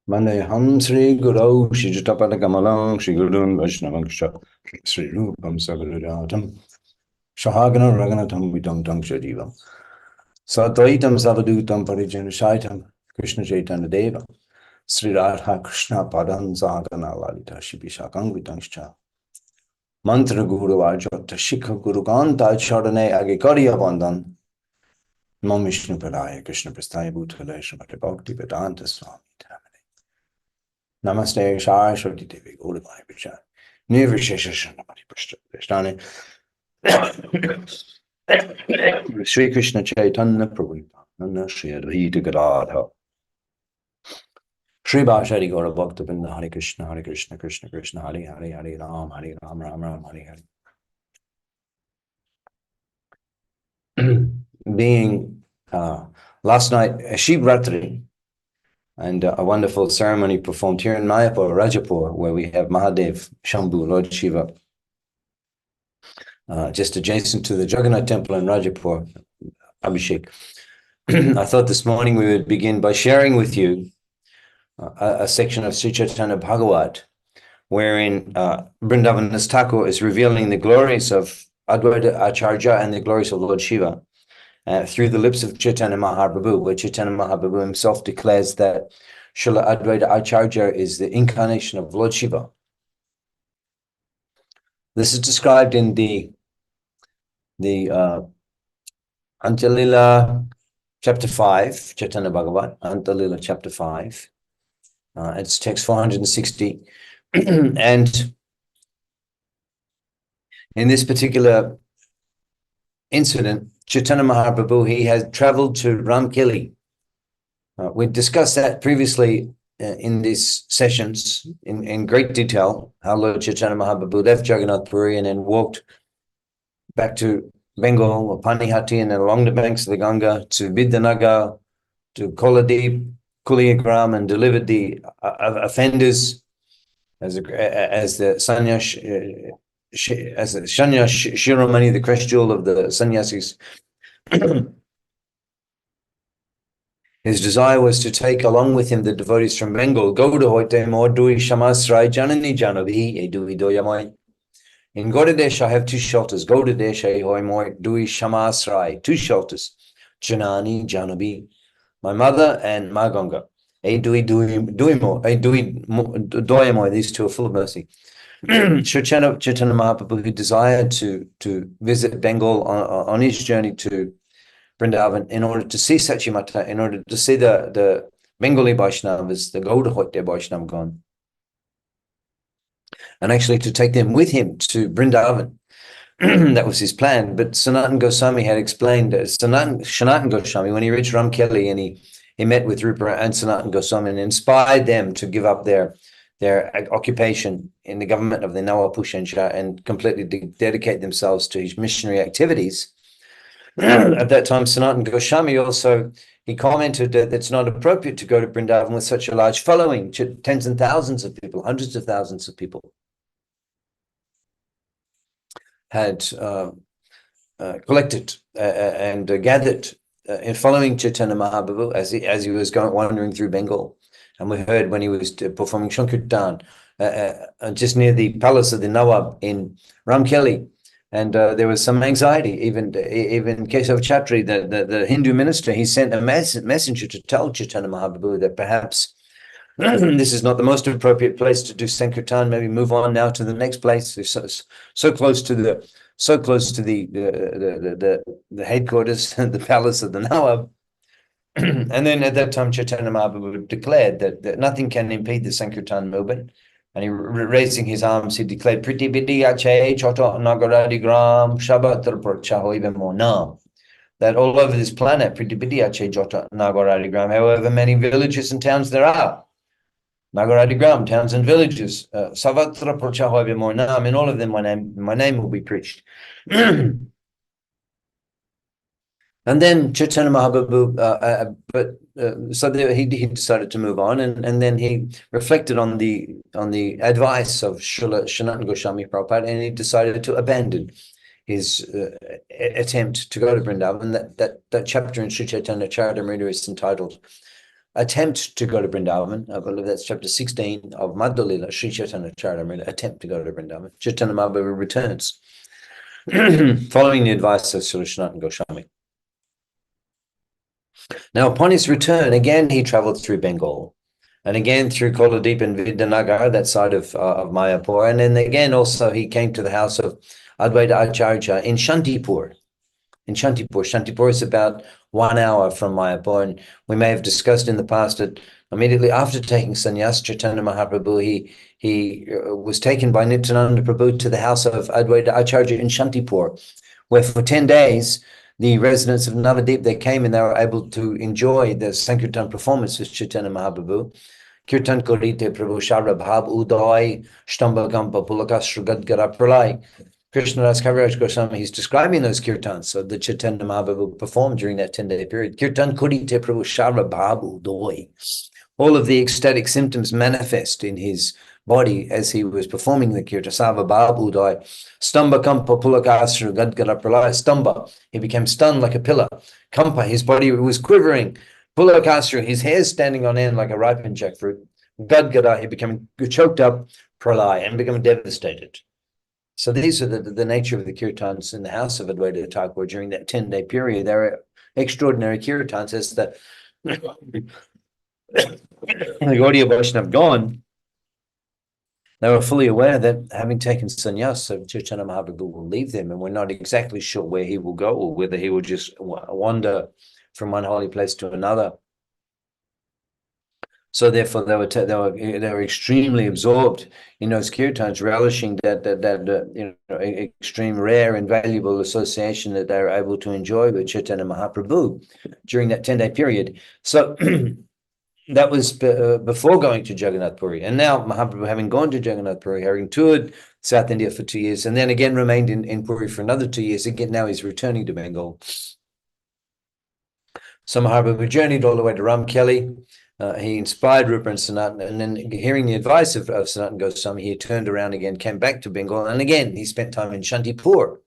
Maneham Sri Guru Shijatapada Kamalam Shri Gurun Vaishnavangsha Sri Rupam Sagarajatam Shahagana Raganatam Vitam Tang Shajivam Sataitam Savadutam Parijan Shaitam Krishna Chaitanya Deva Sri Radha Krishna Padam Zagana Lalita Shibishakang Vitangscha Mantra Guru Ajata Shikha Guru Ganta Chardane Agikariya Bandan Mam Vishnu Padaya Krishna Prasthaya Bhutale Srimati Bhakti Vedanta Swami Namaste Saraswati Devi Gauravai Vichar Nirvisheshashanamati Prasthane Sri Krishna Chaitanya Prabhu Nana Sri Advaita Gadadha Sri Bhashari Gaura Bhakta Binda Hare Krishna Krishna Krishna Hare Hare Hare Ram Ram Ram Hare Hare. Being last night a Shivratri and a wonderful ceremony performed here in Mayapur, Rajapur, where we have Mahadev, Shambhu, Lord Shiva, just adjacent to the Jagannath temple in Rajapur, Abhishek. I thought this morning we would begin by sharing with you a section of Sri Chaitanya Bhagavat, wherein Vrindavandas Thakur is revealing the glories of Advaita Acharya and the glories of Lord Shiva through the lips of Chaitanya Mahaprabhu, where Chaitanya Mahaprabhu himself declares that Srila Advaita Acharya is the incarnation of Lord Shiva. This is described in the Antalila chapter 5, Chaitanya Bhagavat, Antalila chapter 5. It's text 460. And in this particular incident, Chaitanya Mahaprabhu, he has traveled to Ramkeli. We discussed that previously in these sessions in great detail, how Lord Chaitanya Mahaprabhu left Jagannath Puri and then walked back to Bengal or Panihati and then along the banks of the Ganga to Vidyanagar, to Koladeep, Kuliagram, and delivered the offenders as the sannyas, as the sannyas shiromani, the crest jewel of the sannyasis. His desire was to take along with him the devotees from Bengal. Go to Hoite Mo Dui Shamasrai Janani Janavi E Dui Doyamai. In Godadesh, I have two shelters. Godadesh Hoy Mo Dui Shamasrai, two shelters. Janani Janavi, my mother and my Ganga. E Dui Duimo, E Dui Doyamai, these two are full of mercy. Chaitanya Mahaprabhu, who desired to visit Bengal on his journey to Vrindavan in order to see Sachimata, in order to see the Bengali Vaishnavas, the Gauda Hoite Vaishnavagan, and actually to take them with him to Vrindavan. That was his plan. But Sanatan Goswami had explained, Sanatan Goswami, when he reached Ramkeli and he met with Rupa and Sanatan Goswami and inspired them to give up their occupation in the government of the Nawa Pushansha and completely dedicate themselves to his missionary activities. At that time, Sanatan Goswami also, he commented that it's not appropriate to go to Vrindavan with such a large following, tens and thousands of people, hundreds of thousands of people had collected and gathered in following Chaitanya Mahaprabhu as he was wandering through Bengal. And we heard when he was performing Shankirtan just near the palace of the Nawab in Ramkeli. And there was some anxiety, even Keshav Chatri, the Hindu minister, he sent a messenger to tell Chaitanya Mahaprabhu that perhaps this is not the most appropriate place to do Sankirtan. Maybe move on now to the next place. So close to the headquarters, the palace of the Nawab. And then at that time, Chaitanya Mahaprabhu declared that nothing can impede the Sankirtan movement. And he, raising his arms, he declared, Priti Bidi Ache Choto Nagaradi Gram Shabatra Prachahoive Monam. That all over this planet, Priti Bidi Ache Choto Nagaradi Gram, however many villages and towns there are, Nagaradi Gram, towns and villages, Savatra Prachahoive Monam, in all of them my name will be preached. And then Chaitanya Mahaprabhu, he decided to move on, and then he reflected on the advice of Srila Sanatana Goswami Prabhupada, and he decided to abandon attempt to go to Vrindavan. That chapter in Sri Chaitanya Charitamrita is entitled Attempt to go to Vrindavan. I believe that's chapter 16 of Madhya Lila, Sri Chaitanya Charitamrita, Attempt to go to Vrindavan. Chaitanya Mahaprabhu returns, following the advice of Sri Sanatana Goswami. Now, upon his return, again, he traveled through Bengal, and again through Koladeep and Vidanagar, that side of Mayapur. And then again, also, he came to the house of Advaita Acharya in Shantipur. Shantipur is about 1 hour from Mayapur. And we may have discussed in the past that immediately after taking sannyas, Chaitanya Mahaprabhu, he was taken by Nityananda Prabhu to the house of Advaita Acharya in Shantipur, where for 10 days, the residents of Navadip, they came and they were able to enjoy the Sankirtan performance with Chaitanya Mahaprabhu. Kirtan Korite Prabhu Shara Bhav Uday Shtambhagampa Pulakas Gadgara Pralay. Krishnadas Kaviraj Goswami, he's describing those kirtans so that Chaitanya Mahaprabhu performed during that 10-day period. Kirtan Korite Prabhu Shara Bhav Uday. All of the ecstatic symptoms manifest in his body as he was performing the kirtan. Sava Bhav Uday. Stamba Kampa Pulakasra Gadgara Pralay. Stamba, he became stunned like a pillar. Kampa, his body was quivering. Pulakasra, his hair standing on end like a ripened jackfruit. Gadgara, he became choked up, Pralay, and became devastated. So these are the nature of the kirtans in the house of Advaita Thakur during that 10-day period. There are extraordinary kirtans as the Odiya Vaishnava gone. They were fully aware that having taken sannyas, Chaitanya Mahaprabhu will leave them, and we're not exactly sure where he will go or whether he will just wander from one holy place to another. So therefore, they were extremely absorbed in those kirtans, relishing that extreme rare and valuable association that they were able to enjoy with Chaitanya Mahaprabhu during that 10-day period. So that was before going to Jagannath Puri. And now Mahaprabhu, having gone to Jagannath Puri, having toured South India for 2 years, and then again remained in Puri for another 2 years, again now he's returning to Bengal. So Mahaprabhu journeyed all the way to Ramkelli. He inspired Rupa and Sanatana, and then hearing the advice of Sanatana Goswami, he turned around again, came back to Bengal, and again he spent time in Shantipur.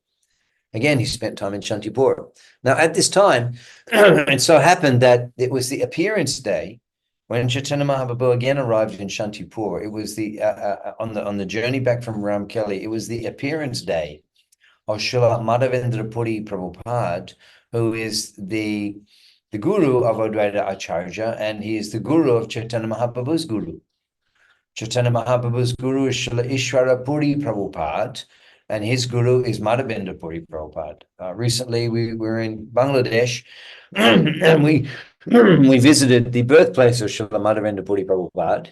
Now at this time, it so happened that it was the appearance day when Chaitanya Mahaprabhu again arrived in Shantipur. It was the on the journey back from Ramkelli. It was the appearance day of Srila Madhavendra Puri Prabhupada, who is the guru of Advaita Acharya, and he is the guru of Chaitanya Mahaprabhu's guru. Chaitanya Mahaprabhu's guru is Srila Ishwara Puri Prabhupada, and his guru is Madhavendra Puri Prabhupada. Recently, we were in Bangladesh, and we visited the birthplace of Srila Madhavendra Puri Prabhupada,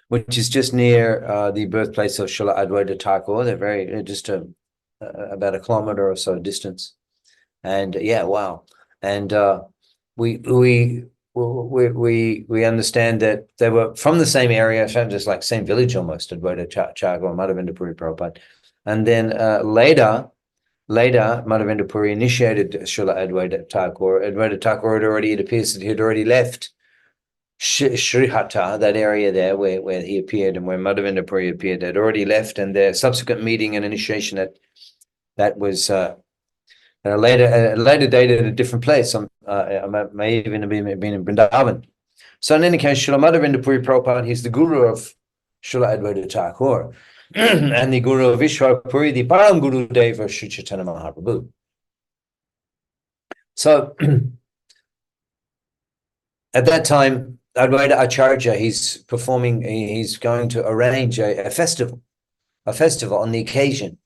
which is just near the birthplace of Srila Advaita Thakur. They're just about a kilometer or so distance. And yeah, wow. And we understand that they were from the same area, just like same village almost, Advaita Thakur and Madhavendra Puri Prabhupada. And then later, Madhavendra Puri initiated Srila Advaita Thakur. Advaita Thakur it appears that he had already left Srihata, that area there where he appeared and where Madhavendra Puri appeared, had already left, and their subsequent meeting and initiation that was later dated at a different place. May even have been in Vrindavan. So in any case, Srila Madhavendra Puri Prabhupada, he's the guru of Srila Advaita Thakur and the guru of Ishwara Puri, the Param Guru Deva Sri Chaitanya Mahaprabhu. So at that time, Advaita Acharya, he's going to arrange a festival on the occasion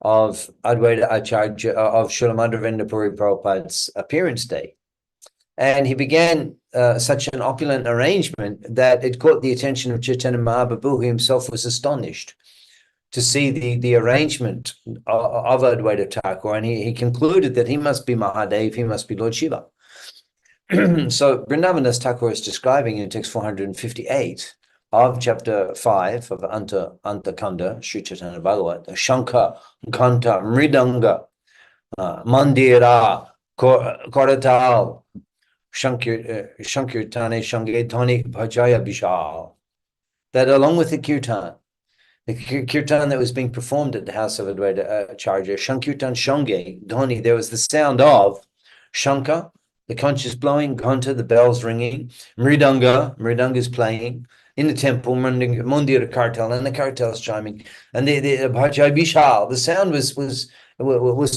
of Advaita Acharya, of Srila Madhavendra Puri Prabhupada's appearance day. And he began such an opulent arrangement that it caught the attention of Chaitanya Mahaprabhu, who himself was astonished to see the arrangement of Advaita Thakur. And he concluded that he must be Mahadev, he must be Lord Shiva. So Vrindavandas Thakur is describing in text 458 of chapter 5 of Anta Kanda, Sri Chaitanya Bhagavat, Shankha, Kanta, Mridanga, Mandira, Koratal, Shankirtane, Shangetani, Bhajaya Vishal. That along with the kirtan, The kirtan that was being performed at the house of Advaita Acharya, Shankirtan Shonge, Dhoni, there was the sound of Shanka, the conches blowing, Ghanta, the bells ringing, Mridanga's playing in the temple, Mundira Kartal, and the Kartals chiming, and the Bhajai Vishal, the sound was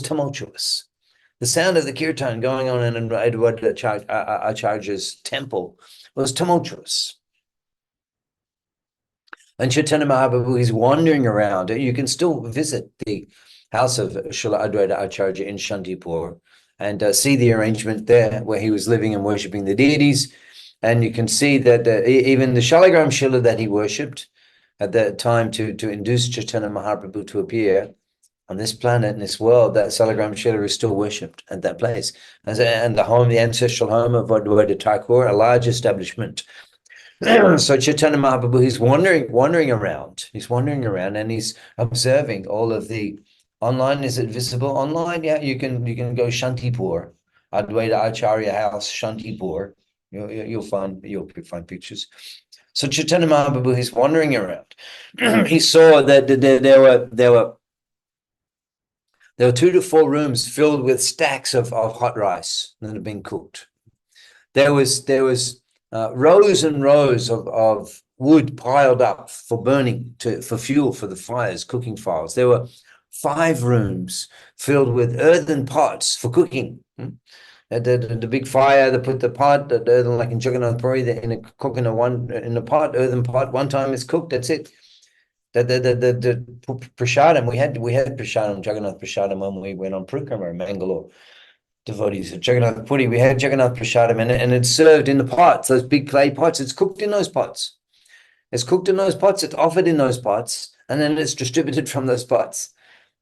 tumultuous. The sound of the kirtan going on in Advaita Acharya's temple was tumultuous. And Chaitanya Mahaprabhu is wandering around. You can still visit the house of Srila Advaita Acharya in Shantipur and see the arrangement there where he was living and worshipping the deities. And you can see that even the Shalagram Shila that he worshipped at that time to induce Chaitanya Mahaprabhu to appear on this planet, in this world, that Shalagram Shila is still worshipped at that place. And the ancestral home of Advaita Thakur, a large establishment. So Chaitanya Mahaprabhu, he's wandering around. He's wandering around and he's observing all of the online. Is it visible online? Yeah, you can go Shantipur, Advaita Acharya House, Shantipur. You'll find pictures. So Chaitanya Mahaprabhu, he's wandering around. He saw that there were 2 to 4 rooms filled with stacks of hot rice that had been cooked. There was rows and rows of wood piled up for burning, for fuel for the fires, cooking fires. There were 5 rooms filled with earthen pots for cooking. The big fire, they put the pot, like in Jagannath Puri, in a pot, earthen pot. One time it's cooked, that's it. The prasadam, we had prasadam, Jagannath prasadam, when we went on Parikrama in Mangalore. Devotees of Jagannath Puri, we had Jagannath prasadam, and it's served in the pots, those big clay pots. It's cooked in those pots. It's offered in those pots, and then it's distributed from those pots.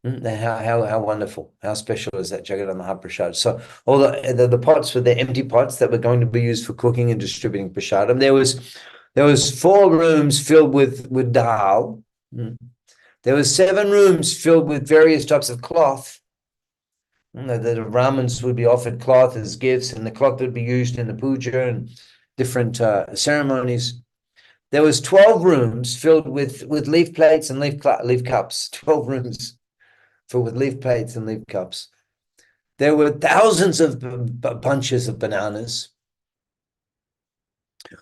How wonderful, how special is that Jagannath Mahaprasad? So all the pots were the empty pots that were going to be used for cooking and distributing prasadam. There was 4 rooms filled with dal. There was 7 rooms filled with various types of cloth. The Brahmins would be offered cloth as gifts, and the cloth would be used in the puja and different ceremonies. There was 12 rooms filled with leaf plates and leaf cups. 12 rooms filled with leaf plates and leaf cups. There were thousands of bunches of bananas.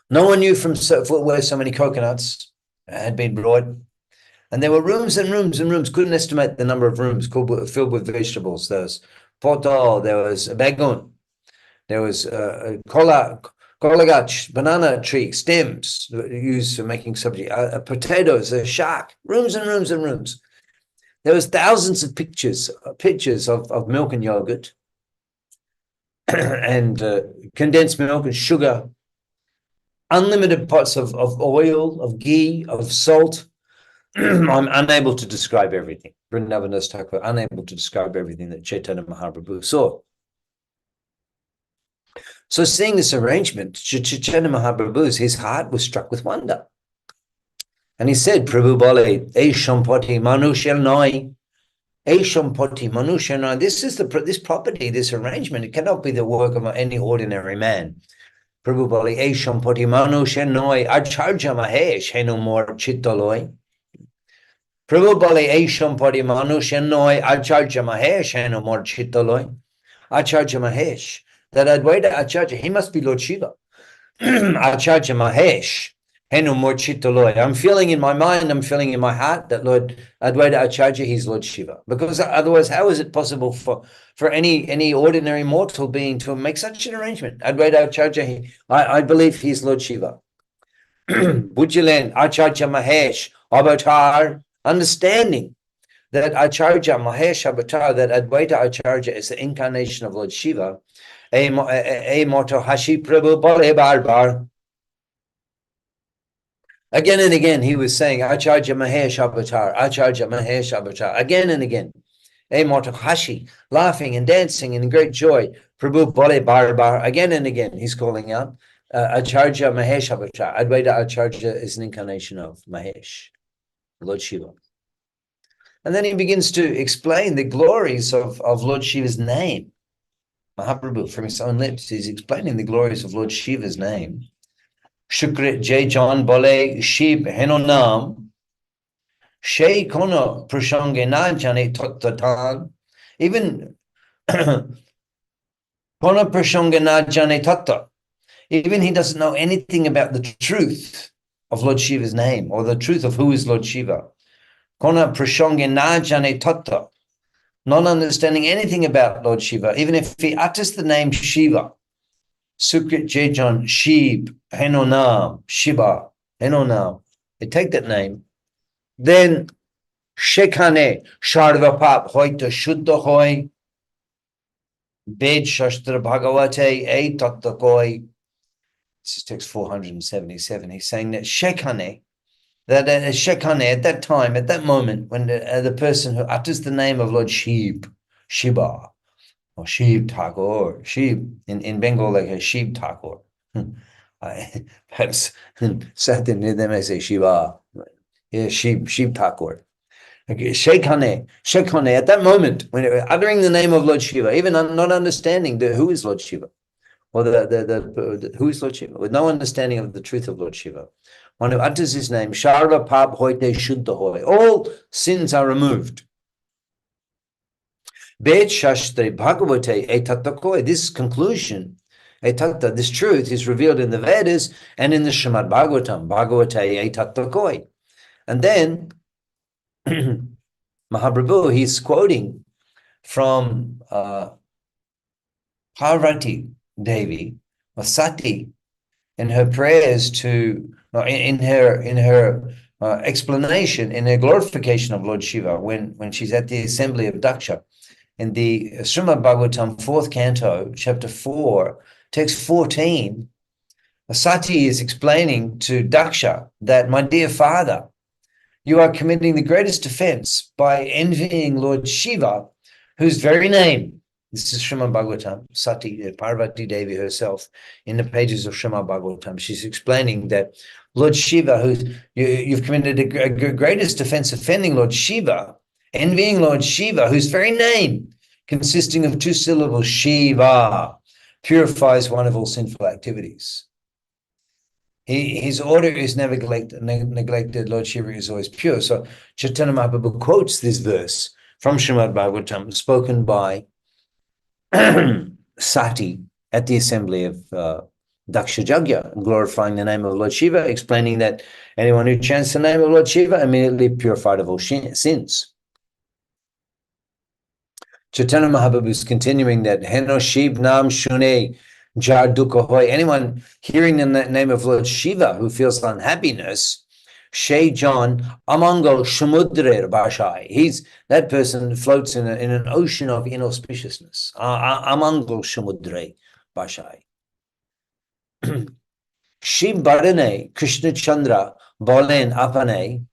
No one knew where so many coconuts had been brought. And there were rooms and rooms and rooms. Couldn't estimate the number of rooms filled with vegetables. There was potol, there was bagun, there was kolagach, banana tree stems used for making sabji, potatoes, shak, rooms and rooms and rooms. There was thousands of pictures of milk and yogurt and condensed milk and sugar, unlimited pots of oil, of ghee, of salt. I'm unable to describe everything. Vrindavan Thakur, unable to describe everything that Chaitanya Mahaprabhu saw. So seeing this arrangement, Chaitanya Mahaprabhu's, his heart was struck with wonder. And he said, Prabhu Bale, Shampati Manushya Nai, Shampati Manushya Nai. This property, this arrangement, it cannot be the work of any ordinary man. Prabhu Bale, Shampati Manushya Nai, Acharya Mahesh, Heno Mor Chittaloi. Prabhu Bale, Shampati Manushya Nai, Acharya Mahesh, Heno Mor Chittaloi. Acharya Mahesh, that Advaita Acharya, he must be Lord Shiva. Acharya Mahesh, Henu Mor Chittaloi. I'm feeling in my mind, I'm feeling in my heart that Lord Advaita Acharya, he's Lord Shiva. Because otherwise, how is it possible for any ordinary mortal being to make such an arrangement? Advaita Acharya, I believe he's Lord Shiva. Bujilen, Acharya Mahesh, Avatar, understanding that Acharya Mahesh Avatar, that Advaita Acharya is the incarnation of Lord Shiva. Moto Hashi Prabhu Bale Bar Bar. Again and again, he was saying, Acharya Mahesh Avatar, Acharya Mahesh Avatar, again and again. Moto Hashi, laughing and dancing in great joy. Prabhu Bale Bar Bar, again and again, he's calling out, Acharya Mahesh Avatar. Advaita Acharya is an incarnation of Mahesh, Lord Shiva. And then he begins to explain the glories of Lord Shiva's name. Mahaprabhu, from his own lips, he's explaining the glories of Lord Shiva's name. Shukrit Jai John Bole Shiv Heno Nam She kono prashange na jane tattatan. Even kono prashange na jane tatta. Even he doesn't know anything about the truth of Lord Shiva's name or the truth of who is Lord Shiva. Kona prashange na jane tatta. Not understanding anything about Lord Shiva, even if he utters the name Shiva, Sukrit Jejan, Shib, Henonam, Shiva, Henonam, they take that name, then Shekhane, Sharvapap, Hoita Shuddha Hoy, Bed Shastra Bhagavate, E Tattakoi. This is text 477. He's saying that Shekhane, that Shekhane, at that time, at that moment, when the person who utters the name of Lord Shiva, or Shiv Thakur, Shiv in Bengal, like a Shiv Thakur. Perhaps certainly they may say Shiva. Yeah, Shiv Thakur. Okay, Shekhane, at that moment, when uttering the name of Lord Shiva, even not understanding who is Lord Shiva, or the who is Lord Shiva, with no understanding of the truth of Lord Shiva, one who utters his name, Sharva Pap Hoite Shuddha Hoy, all sins are removed. Bet Shastre Bhagavate Etattakoi. This conclusion, Etatta, this truth is revealed in the Vedas and in the Srimad Bhagavatam, Bhagavate Etattakoi. And then Mahaprabhu, he's quoting from Parvati Devi, or Sati, in her prayers to, in her explanation, in her glorification of Lord Shiva, when she's at the assembly of Daksha. In the Srimad Bhagavatam, 4th canto, chapter 4, text 14, Sati is explaining to Daksha that, my dear father, you are committing the greatest offense by envying Lord Shiva, whose very name, this is Srimad Bhagavatam, Sati, Parvati Devi herself, in the pages of Srimad Bhagavatam, she's explaining that Lord Shiva, you've committed a greatest offense offending Lord Shiva, envying Lord Shiva, whose very name, consisting of 2 syllables, Shiva, purifies one of all sinful activities. His order is never neglected. Lord Shiva is always pure. So Chaitanya Mahaprabhu quotes this verse from Srimad Bhagavatam, spoken by Sati at the assembly of Daksha Yajna, glorifying the name of Lord Shiva, explaining that anyone who chants the name of Lord Shiva immediately purified of all sins. Chaitanya Mahaprabhu is continuing that Heno Shiv Nam Shune Jar Dukha Hoy. Anyone hearing the name of Lord Shiva who feels unhappiness, Shei John Amangal Shamudre Bashai. That person floats in an ocean of inauspiciousness. Amangal Shamudre Bashai. Shiv Bharane Krishna Chandra Bolen Apane.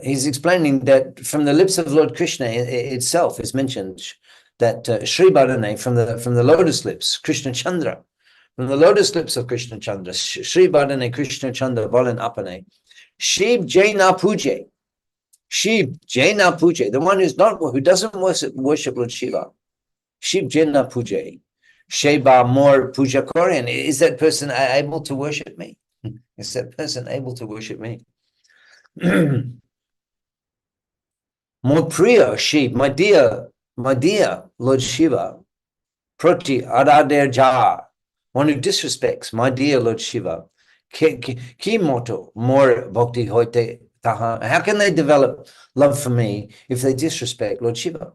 He's explaining that from the lips of Lord Krishna itself is mentioned that Sri Bharane, from the lotus lips, Krishna Chandra, from the lotus lips of Krishna Chandra, Sri Bharane Krishna Chandra Bolen Apane, Shiv Jaina Puje, Shiv Jaina Puje, the one who doesn't worship Lord Shiva, Shiv Jaina Puje, Sheba more Puja Korean. Is that person able to worship me? Is that person able to worship me? More priya Shiv, my dear Lord Shiva, Prati Arader Ja, one who disrespects my dear Lord Shiva, Ki moto more bhakti hoite taha. How can they develop love for me if they disrespect Lord Shiva?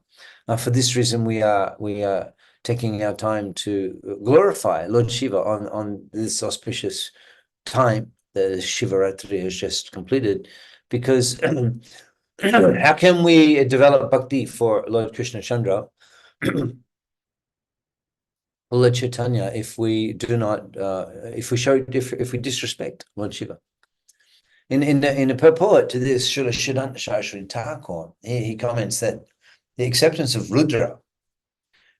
For this reason, we are taking our time to glorify Lord Shiva on this auspicious time. The Shivaratri has just completed, because how can we develop bhakti for Lord Krishna Chandra, Lord Chaitanya, if we do not, if we disrespect Lord Shiva? In the purport to this, Srila Siddhanta Saraswati Thakur, he comments that the acceptance of Rudra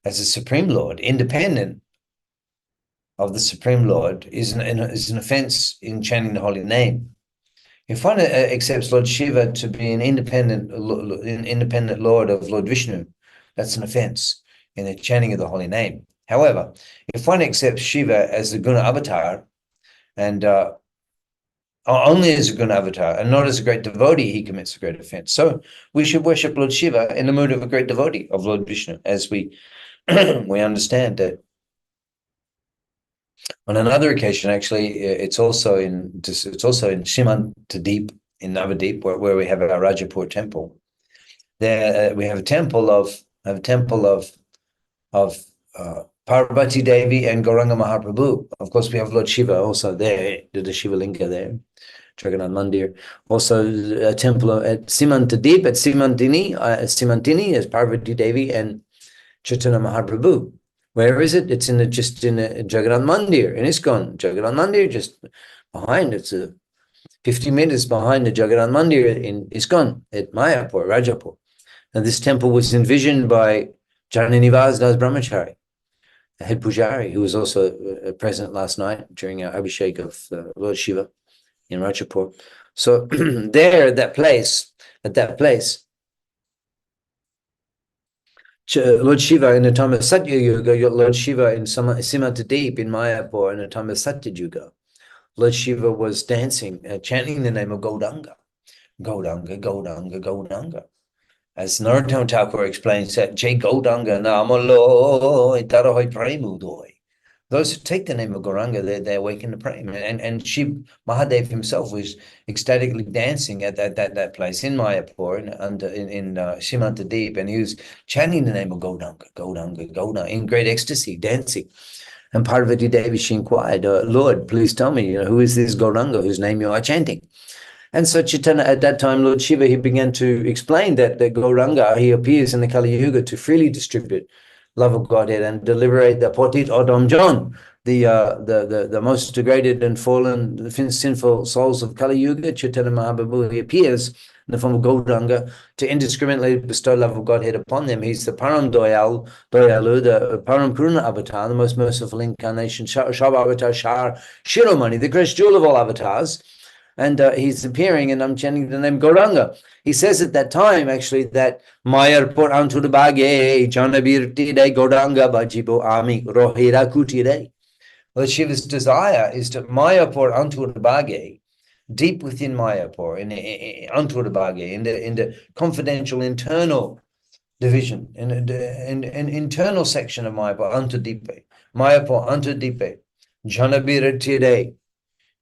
as a Supreme Lord, independent of the Supreme Lord, is an offense in chanting the holy name. If one accepts Lord Shiva to be an independent Lord of Lord Vishnu, that's an offense in the chanting of the holy name. However, if one accepts Shiva as the Guna Avatar and only as a good avatar and not as a great devotee, he commits a great offense. So we should worship Lord Shiva in the mood of a great devotee of Lord Vishnu, as we we understand that. On another occasion, actually, it's also in Simantadip in Navadip, where we have our Rajapur temple. There we have a temple of Parvati Devi and Gauranga Mahaprabhu. Of course, we have Lord Shiva also there, the Shiva Linga there, Jagannath Mandir. Also, a temple at Simantadip, at Simantini is Parvati Devi and Chaitanya Mahaprabhu. Where is it? It's just in a Jagannath Mandir, in ISKCON. Jagannath Mandir, just behind. It's 50 meters behind the Jagannath Mandir in ISKCON at Mayapur, Rajapur. And this temple was envisioned by Jananivas Das Brahmachari, the head pujari, who was also present last night during our Abhishek of Lord Shiva in Rajapur. So there, at that place, Lord Shiva in the time of Satya Yuga, Lord Shiva in Simantadip in Mayapur in the time of Satya Yuga, Lord Shiva was dancing, chanting the name of Gauranga, Gauranga, Gauranga, Gauranga. As Narottam Thakur explains that, Jai Gauranga Namalo Itarahoy Premudoi. Those who take the name of Gauranga, they awaken the prema. And Shiv Mahadev himself was ecstatically dancing at that place in Mayapur, in Simantadip, and he was chanting the name of Gauranga, Gauranga, Gauranga, in great ecstasy, dancing. And Parvati Devi, she inquired, Lord, please tell me, who is this Gauranga whose name you are chanting? And so Chaitanya, at that time, Lord Shiva, he began to explain that Gauranga, he appears in the Kali Yuga to freely distribute love of Godhead and liberate the Potit Odom John, the most degraded and fallen, sinful souls of Kali Yuga. Chaitanya Mahaprabhu, he appears in the form of Gauranga to indiscriminately bestow love of Godhead upon them. He's the Param Doyalu, the Param Purna avatar, the most merciful incarnation, Shab avatar, Shar Shiromani, the greatest jewel of all avatars. And he's appearing, and I'm chanting the name Gauranga. He says at that time, actually, that Mayarpur Antudabage, Janabirti de Gauranga Bajibo Ami, Rohira Kutire. Well, Shiva's desire is to Mayapur Antudabage, deep within Mayapur, in Antudabage, in the confidential internal division, in an internal section of Mayapur, Antudipe, Mayapur Antudipe, Janabirti,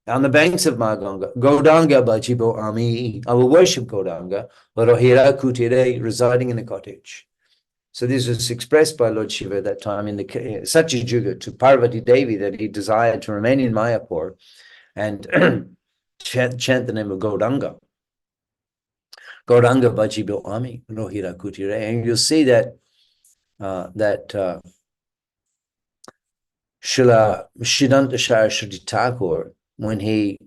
on the banks of Maganga, Gauranga Bajibo Ami, I will worship Gauranga, Rohira Kutire, residing in a cottage. So this was expressed by Lord Shiva at that time in the Satya Yuga to Parvati Devi, that he desired to remain in Mayapur and chant the name of Gauranga. Gauranga Bajibo Ami, Rohira Kutire. And you'll see that Srila Siddhanta Saraswati Thakur, when he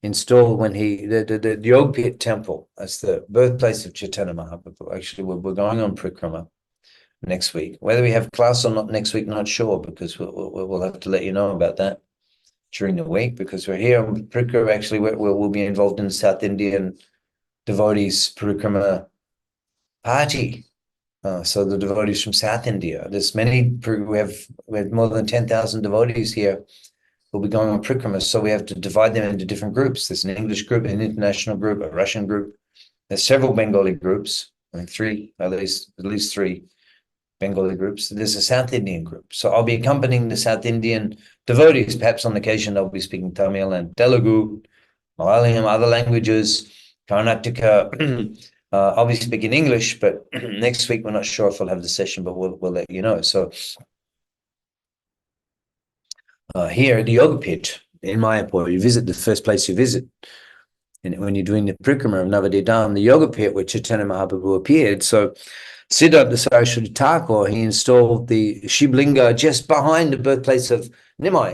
installed, the Yogpit temple as the birthplace of Chaitanya Mahaprabhu. Actually, we're going on Prikrama next week. Whether we have class or not next week, not sure, because we'll have to let you know about that during the week, because we're here on Prikrama. Actually, we'll be involved in the South Indian devotees Prikrama party. So the devotees from South India, we have more than 10,000 devotees here. We'll be going on Prikrama, so we have to divide them into different groups. There's an English group, an international group, a Russian group. There's several Bengali groups, at least three Bengali groups. There's a South Indian group. So I'll be accompanying the South Indian devotees. Perhaps on occasion I'll be speaking Tamil and Telugu, Malyalam, other languages, Karnataka. I'll be speaking English, but next week we're not sure if we'll have the session, but we'll let you know. So here at the Yoga Pit in Mayapur, you visit the first place you visit. And when you're doing the Prikrama of Navadip Dham, the Yoga Pit where Chaitanya Mahaprabhu appeared. So Siddhanta Saraswati Thakur, he installed the Shivlinga just behind the birthplace of Nimai.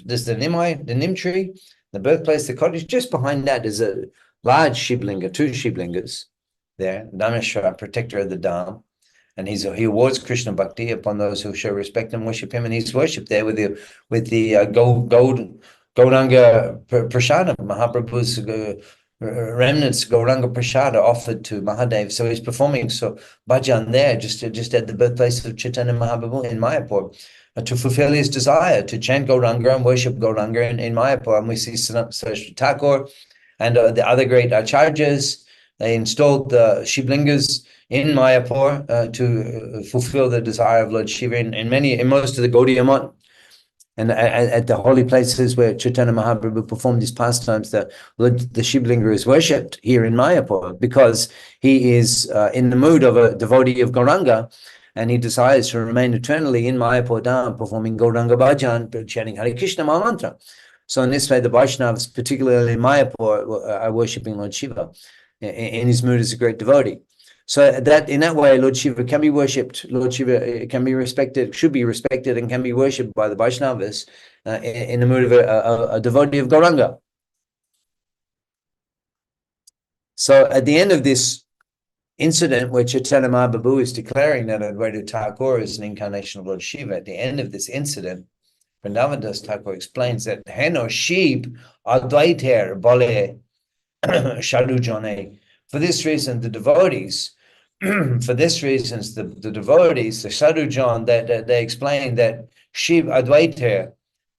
There's the Nimai, the Nim tree, the birthplace, the cottage. Just behind that is a large Shivlinga, two Shivlingas there, Dhameshwar, protector of the Dham. And he awards Krishna Bhakti upon those who show respect and worship him. And he's worshipped there with the Gauranga Prashada, Mahaprabhu's remnants, Gauranga Prashada offered to Mahadev. So he's performing bhajan there, just at the birthplace of Chaitanya Mahaprabhu in Mayapur, to fulfill his desire to chant Gauranga and worship Gauranga in Mayapur. And we see Saraswati Thakur and the other great acharyas. They installed the Shivlingas in Mayapur to fulfill the desire of Lord Shiva in most of the Gaudiya Math. And at the holy places where Chaitanya Mahaprabhu performed his pastimes, the Shivlinga is worshipped here in Mayapur because he is in the mood of a devotee of Gauranga, and he desires to remain eternally in Mayapur Dham, performing Gauranga Bhajan, chanting Hare Krishna Mahamantra. So in this way, the Vaishnavas, particularly in Mayapur, are worshipping Lord Shiva in his mood as a great devotee. So that in that way, Lord Shiva can be worshipped. Lord Shiva can be respected, should be respected, and can be worshipped by the Vaishnavas in the mood of a devotee of Gauranga. So at the end of this incident, where Chaitanya Mahaprabhu is declaring that Advaita Thakur is an incarnation of Lord Shiva, at the end of this incident, Vrindavan Das Thakur explains that Heno Shiv Advaiter Bole Shadu Jone. For this reason, the devotees, the devotees, the Sadhu John, that they explain that Shiv Advaita,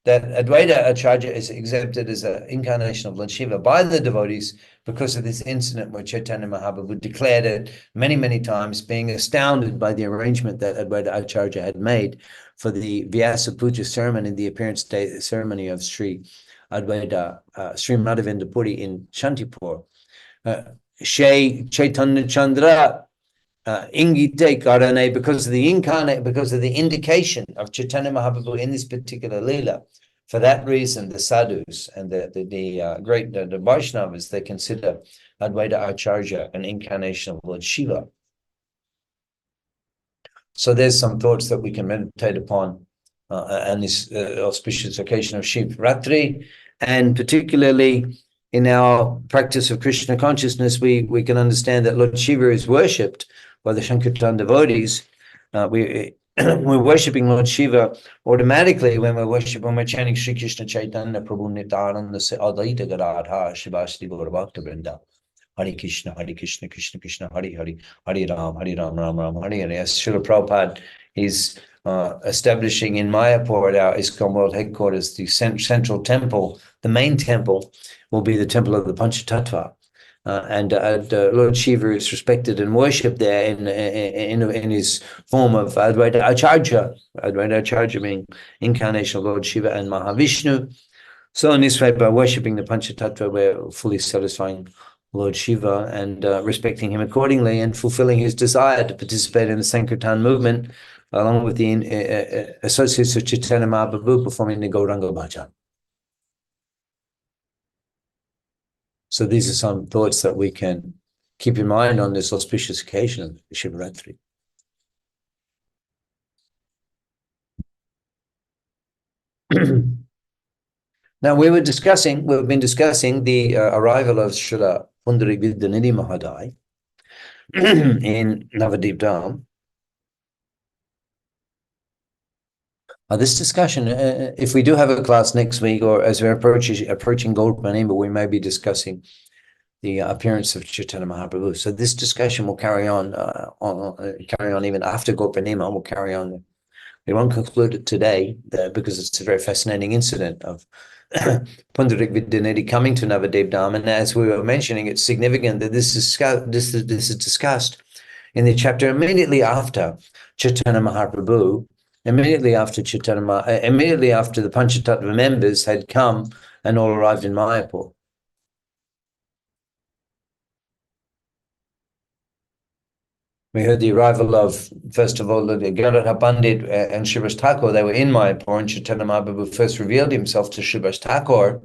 that Advaita Acharya is accepted as an incarnation of Lord Shiva by the devotees because of this incident where Chaitanya Mahaprabhu declared it many, many times, being astounded by the arrangement that Advaita Acharya had made for the Vyasa Puja ceremony, the appearance day ceremony of Sri Advaita, Sri Madhavendra Puri in Shantipur. Shay Chaitanya Chandra Ingite Karane, because of the indication of Chaitanya Mahaprabhu in this particular Leela. For that reason, the sadhus and the great Vaishnavas, they consider Advaita Acharya an incarnation of Lord Shiva. So there's some thoughts that we can meditate upon on this auspicious occasion of Shivratri, and particularly in our practice of Krishna consciousness, we can understand that Lord Shiva is worshipped by the Sankirtan devotees. We're worshipping Lord Shiva automatically when we're chanting Sri Krishna Chaitanya Prabhu Nityananda Se Adaita Gadadha Shivasti Gaura Bhakta Vrinda. Hare Krishna, Krishna Krishna, Hare Hare, Hare Ram, Ram Ram, Hare Hare. As Srila Prabhupada is establishing in Mayapur at our ISKCON World Headquarters, the central temple, the main temple, will be the temple of the Panchatattva. And Lord Shiva is respected and worshipped there in his form of Advaita Acharya being incarnation of Lord Shiva and Mahavishnu. So in this way, by worshipping the Panchatattva, we're fully satisfying Lord Shiva and respecting him accordingly, and fulfilling his desire to participate in the Sankirtan movement, along with the associates of Chaitanya Mahaprabhu performing the Gauranga Bhajan. So these are some thoughts that we can keep in mind on this auspicious occasion of Shivratri. Now we've been discussing the arrival of Srila Pundarik Vidyanidhi Mahadai in Navadip Dham. This discussion, if we do have a class next week, or as we're approaching Gaur Purnima, we may be discussing the appearance of Chaitanya Mahaprabhu. So this discussion will carry on even after Gaur Purnima. We'll carry on. We won't conclude it today because it's a very fascinating incident of Pundarik Vidyanidhi coming to Navadip Dham. And as we were mentioning, it's significant that this is discussed in the chapter immediately after Chaitanya Mahaprabhu. Immediately after the Panchatattva members had come and all arrived in Mayapur. We heard the arrival of, first of all, the Gadadhar Pandit and Srivas Thakur. They were in Mayapur, and Chaitanya Mahaprabhu first revealed himself to Srivas Thakur.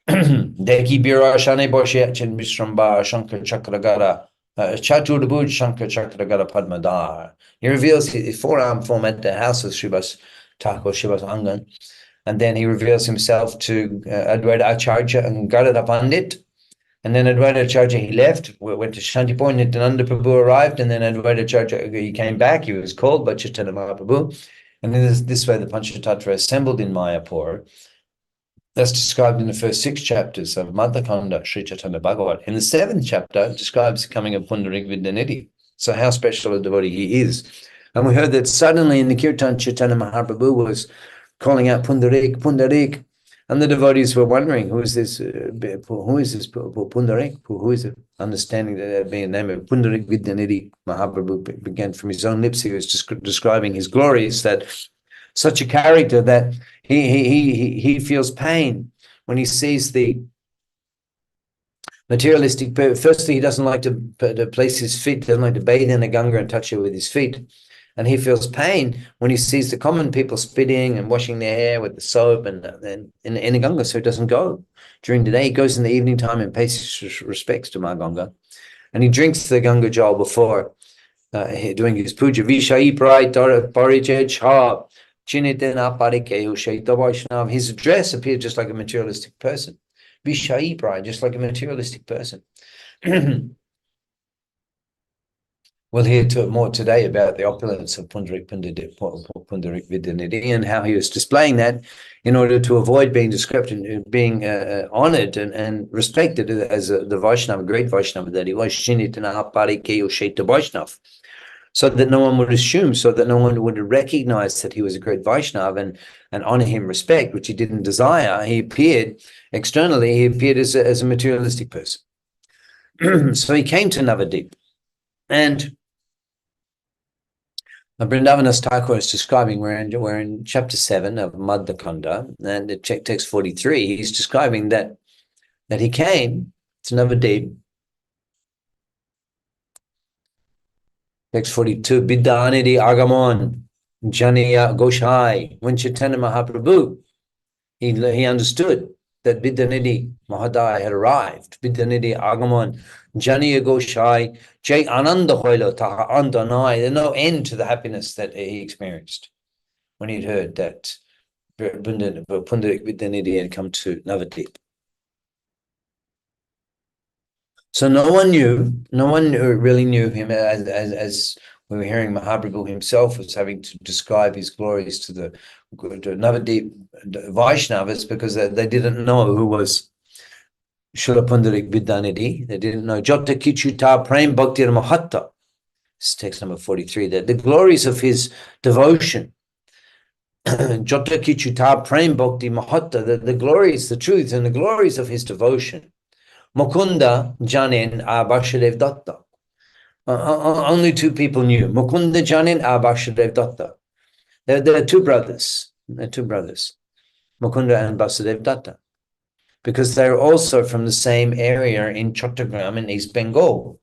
Deki Bira Shane Boshechin Vishramba Shankar Chakragara Chaturbuj Shankar Chakragara Padmadar. He reveals his forearm form at the house of Srivas Thakur, Srivas Angan, and then he reveals himself to Advaita Acharya and Gadadhar Pandit. And then Advaita Acharya, he left, went to Shantipur, Nityananda Prabhu arrived, and then Advaita Acharya, he came back, he was called by Chaitanya Mahaprabhu. And then this way the Panchatattva assembled in Mayapur. That's described in the first 6 chapters of Madhakanda, Sri Chaitanya Bhagavat. In the 7th chapter, it describes the coming of Pundarik Vidyanidhi. So how special a devotee he is. And we heard that suddenly in the Kirtan, Chaitanya Mahaprabhu was calling out Pundarik, Pundarik. And the devotees were wondering, who is this Pundarik? Who is it? Understanding that being the name of Pundarik Vidyanidhi, Mahaprabhu began from his own lips. He was just describing his glories, that such a character that he feels pain when he sees the materialistic. Firstly, he doesn't like to place his feet, doesn't like to bathe in the Ganga and touch it with his feet. And he feels pain when he sees the common people spitting and washing their hair with the soap and in the Ganga, so he doesn't go during the day. He goes in the evening time and pays his respects to Ma Ganga. And he drinks the Ganga Jal before doing his puja. Vishai Prai Parijaj Ha Chinitena Parikehu Shaita Vaishnav. His dress appeared just like a materialistic person. Vishai Prai, just like a materialistic person. We'll hear more today about the opulence of Pundarik Vidyanidhi and how he was displaying that in order to avoid being described and being honored and respected as the Vaishnava, great Vaishnava that he was. So that no one would assume, so that no one would recognize that he was a great Vaishnava and honor him respect, which he didn't desire. He appeared externally, he appeared as a materialistic person. So he came to Navadip. And Vrindavandas Thakur is describing, we're in chapter 7 of Madhya Kanda, and at text 43, he's describing that he came to Navadip. Text 42, Bidyanidhi Agamon, Janiya Goshai. When Chaitanya Mahaprabhu, he understood that Bidyanidhi Mahadai had arrived. Bidyanidhi Agamon, Janiya Goshai, Jai Ananda Hoilo Taha Andanai. There's no end to the happiness that he experienced when he'd heard that Pundarik Vidyanidhi had come to Navadip. So no one really knew him, as we were hearing Mahaprabhu himself was having to describe his glories to the Navadip Vaishnavas, because they didn't know who was Srila Pundarik Vidyanidhi. They didn't know Jata Kichuta Prem Bhaktir Mahatta. This is text number 43, that the glories of his devotion, Jata Kichuta Prem Bhakti Mahatta, the glories, the truths and the glories of his devotion. Mukunda Janin Abhashadev Datta. Only two people knew. Mukunda Janin Abhashadev Datta. There are two brothers. Mukunda and Basudev Datta. Because they're also from the same area in Chattogram in East Bengal.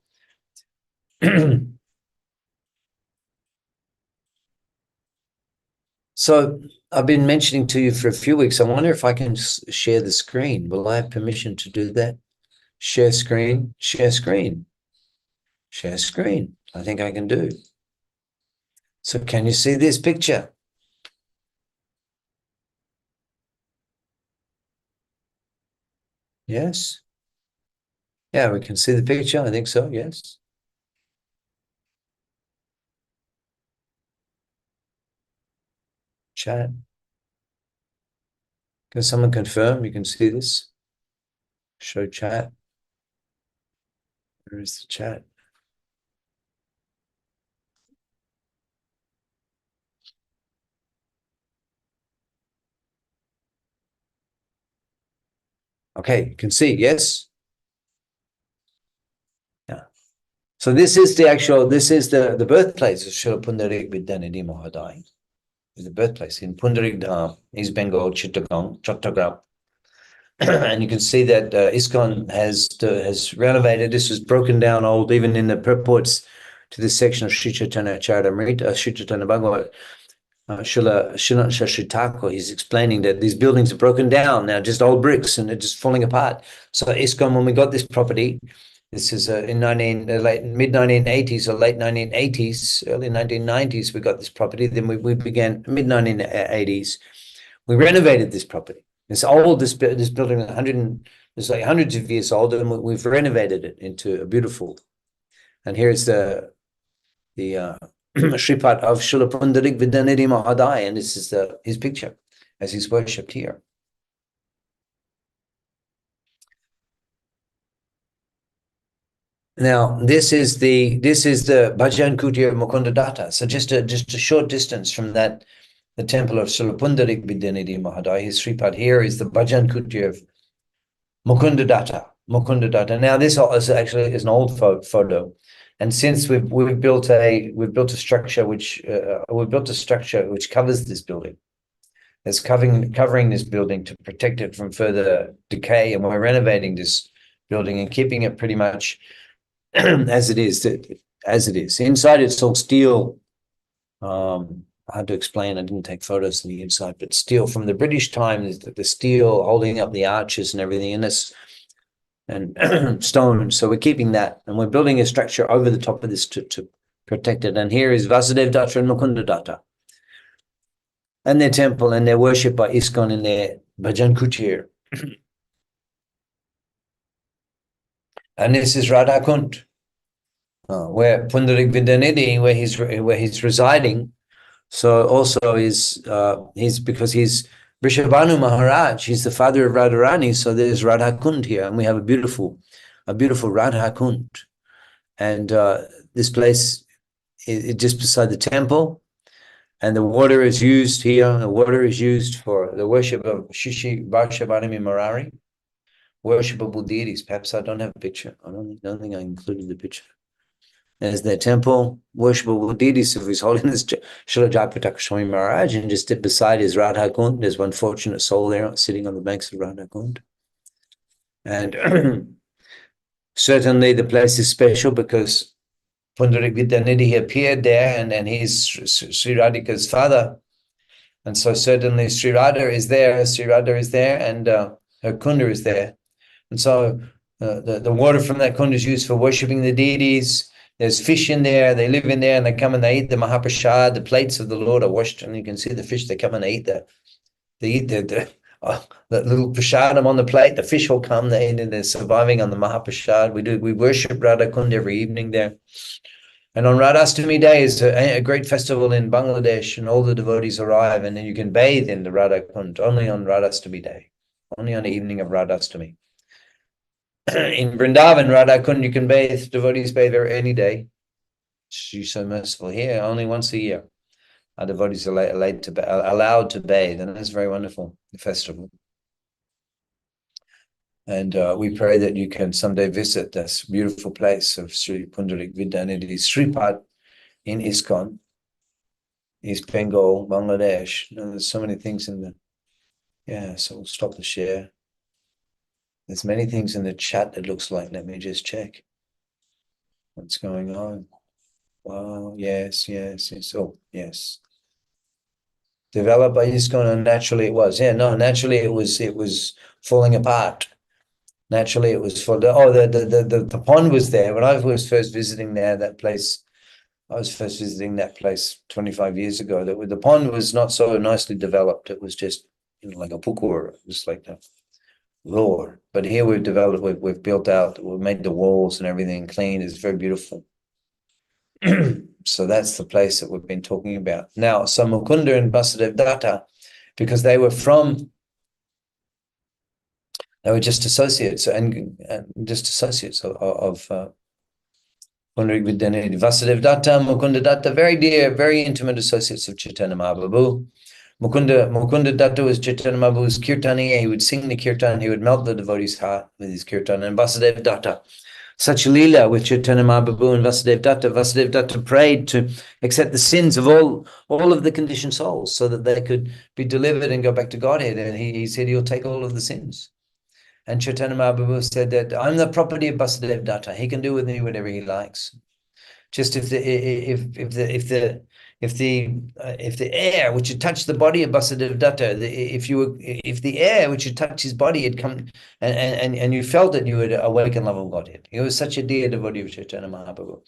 So I've been mentioning to you for a few weeks, I wonder if I can share the screen. Will I have permission to do that? Share screen. I think I can do. So can you see this picture? Yes. Yeah, we can see the picture. I think so. Yes. Chat. Can someone confirm you can see this? Show chat. Where is the chat? Okay, you can see, yes? Yeah. So this is the birthplace of Srila Pundarik Vidyanidhi Mahadai. The birthplace in Pundarik Dham, East Bengal, Chattogram. And you can see that ISKCON has renovated. This was broken down old, even in the purports to this section of Sri Chaitanya Charitamrita, Sri Chaitanya Bhagavat. Srila Shashi Thakur, he's explaining that these buildings are broken down now, just old bricks, and they're just falling apart. So ISKCON, when we got this property, this is in mid-1980s or late 1980s, early 1990s, we got this property. Then we began mid-1980s. We renovated this property. It's old, this building, it's like hundreds of years old, and we've renovated it into a beautiful. And here's the Shripat of Srila Pundarik Vidyanidhi Mahadai, and this is his picture as he's worshipped here. Now, this is the Bhajan Kutir Mukunda Datta. So just a short distance from that the temple of Srila Pundarik Vidyanidhi Mahadaya. His Sripad here is the Bhajan Kutir of Mukunda Datta. Mukunda Datta. Now this is actually is an old photo, and since we've built a structure which covers this building. It's covering this building to protect it from further decay, and we're renovating this building and keeping it pretty much as it is. Inside, it's all steel. Hard to explain. I didn't take photos of the inside, but steel from the British time. The steel holding up the arches and everything in this, and stone. So we're keeping that, and we're building a structure over the top of this to protect it. And here is Vasudev Datta and Mukunda Datta, and their temple, and their worship by ISKCON in their Bhajan Kutir. And this is Radha Kund, where Pundarik Vidyanidhi, where he's residing. So also he's because he's Vrishabhanu Maharaj, he's the father of Radharani. So there's Radha Kund here, and we have a beautiful Radha Kund. And this place is just beside the temple, and the water is used here. The water is used for the worship of Shishi Varshabhanami Murari, worship of deities. Perhaps I don't have a picture. I don't think I included the picture. There's their temple, worshipable deities of His Holiness Srila Jayapataka Swami Maharaj, and just beside is Radha Kund. There's one fortunate soul there sitting on the banks of Radha Kund. And certainly the place is special because Pundarik Vidyanidhi appeared there, and he's Sri Radhika's father. And so certainly Sri Radha is there, and her kunda is there. And so the water from that kunda is used for worshipping the deities. There's fish in there. They live in there, and they come and they eat the Mahaprasad. The plates of the Lord are washed, and you can see the fish. They come and they eat the little prasadam on the plate. The fish will come. They eat, and they're surviving on the Mahaprasad. We worship Radha Kund every evening there. And on Radhastami Day is a great festival in Bangladesh, and all the devotees arrive, and then you can bathe in the Radha Kund only on Radhastami Day, only on the evening of Radhastami. In Vrindavan, Radha Kund, you can bathe, devotees bathe there any day. She's so merciful. Here, only once a year, our devotees are allowed to bathe, and that's very wonderful, the festival. And we pray that you can someday visit this beautiful place of Sri Pundarik Vidyanidhi's Sripad in ISKCON, East Bengal, Bangladesh. There's so many things in the... Yeah, so we'll stop the share. There's many things in the chat, it looks like. Let me just check what's going on. Wow, yes. Oh, yes. Developed by ISKCON, and naturally it was. Yeah, no, naturally it was falling apart. Naturally it was for the pond was there. When I was first visiting that place 25 years ago. The pond was not so nicely developed. It was just like a pukur. It was like that. Lord, but here we've developed, we've built out, we've made the walls and everything clean. It's very beautiful. So that's the place that we've been talking about. Now, so Mukunda and Vasudev Datta, because they were just associates and just associates of Pundarik Vidyanidhi. Vasudev Datta, Mukunda Datta, very dear, very intimate associates of Chaitanya Mahaprabhu. Mukunda Datta was Chaitanya Mahaprabhu's kirtaniya. He would sing the kirtan. He would melt the devotee's heart with his kirtan. And Vasudev Datta, such lila with Chaitanya Mahaprabhu and Vasudev Datta. Vasudev Datta prayed to accept the sins of all of the conditioned souls so that they could be delivered and go back to Godhead. And he said he'll take all of the sins. And Chaitanya Mahaprabhu said that I'm the property of Vasudev Datta. He can do with me whatever he likes. Just if the air which had touched the body of Vasudev Datta, if the air which had touched his body had come and you felt it, you would awaken love of Godhead. He was such a dear devotee of Chaitanya Mahaprabhu.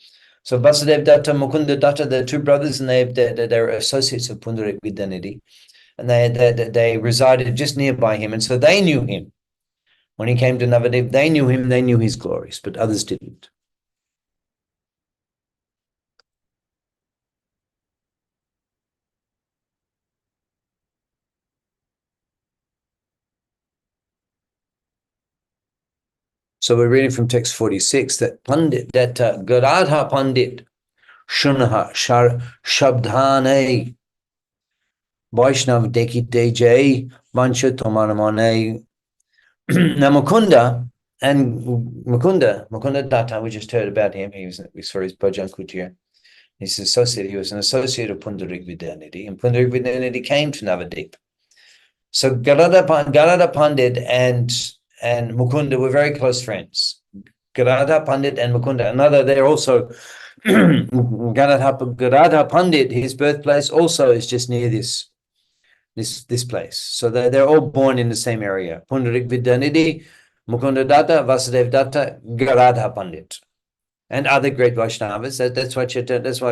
So Vasudev Datta, Mukunda Datta, they're two brothers, and they're associates of Pundarik Vidyanidhi, and they resided just nearby him, and so they knew him. When he came to Navadip, they knew him, they knew his glories, but others didn't. So we're reading from text 46 that Pandit, Garadha Pandit, Shunaha Shabdhane, Vaishnav Dekite Jay, Vancha Tomanamane. Now Mukunda Datta, we just heard about him. He was for his Bhajan Kutir. He's associate. He was an associate of Pundarik Vidyanidhi, and Pundarik Vidyanidhi came to Navadip. So Gadada Pandit and Mukunda were very close friends. Gadada Pandit and Mukunda. They're also Gadada Pandit. His birthplace also is just near this place. So they're all born in the same area. Pundarik Vidyanidhi, Mukunda Datta, Vasudev Datta, Gadada Pandit, and other great Vaishnavas. That's why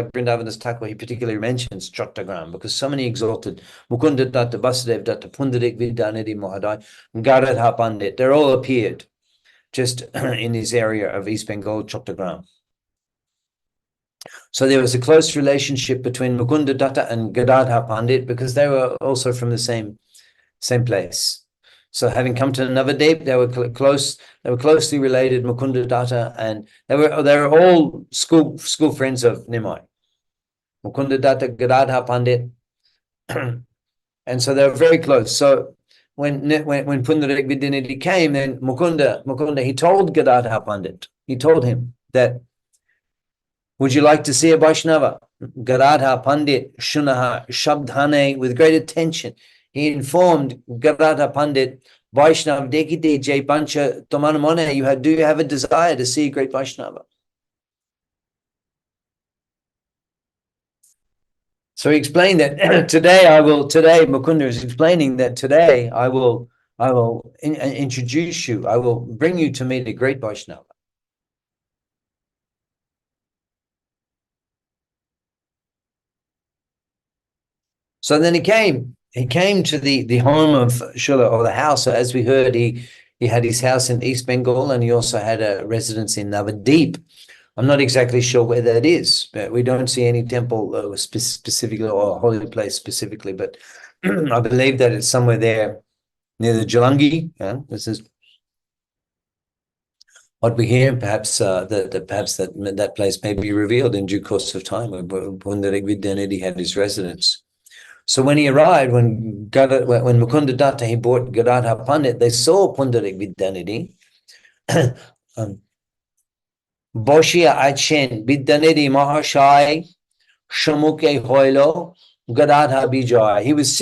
Vrindavandas Thakur, he particularly mentions Chottagram, because so many exalted Mukunda Datta, Vasudev Datta, Pundarik Vidyanidhi Mohadai, Gadadha Pandit, they're all appeared just in this area of East Bengal, Chottagram. So there was a close relationship between Mukunda Datta and Gadadha Pandit, because they were also from the same place. So having come to Navadip, they were close. They were closely related, Mukunda Datta, and they were all school friends of Nimai. Mukunda Datta, Gadadha Pandit, and so they were very close. So when Pundarik Vidyanidhi came, then Mukunda, he told Gadadha Pandit, he told him that, would you like to see a Vaishnava? Gadadha Pandit Shunaha Shabdhane, with great attention. He informed Gadadha Pandit, Vaishnav Dekite Jai Pancha Tomanamone, do you have a desire to see a great Vaishnava? So he explained that today Mukunda is explaining that today I will introduce you, I will bring you to meet a great Vaishnava. So then he came to the home of Srila, or the house. So as we heard, he had his house in East Bengal, and he also had a residence in Navadip. I'm not exactly sure where that is, but we don't see any temple specifically, or a holy place specifically, but I believe that it's somewhere there near the Jalangi. This is what we hear. Perhaps that place may be revealed in due course of time, when Pundarik Vidyanidhi had his residence. So when he arrived, when Mukunda Datta, he brought Gadadha Pandit, they saw Pundarik Vidyanidhi. Boshia Achen Vidyanidhi Mahashai Shamuke Hoilo Gadadha Bijay. He was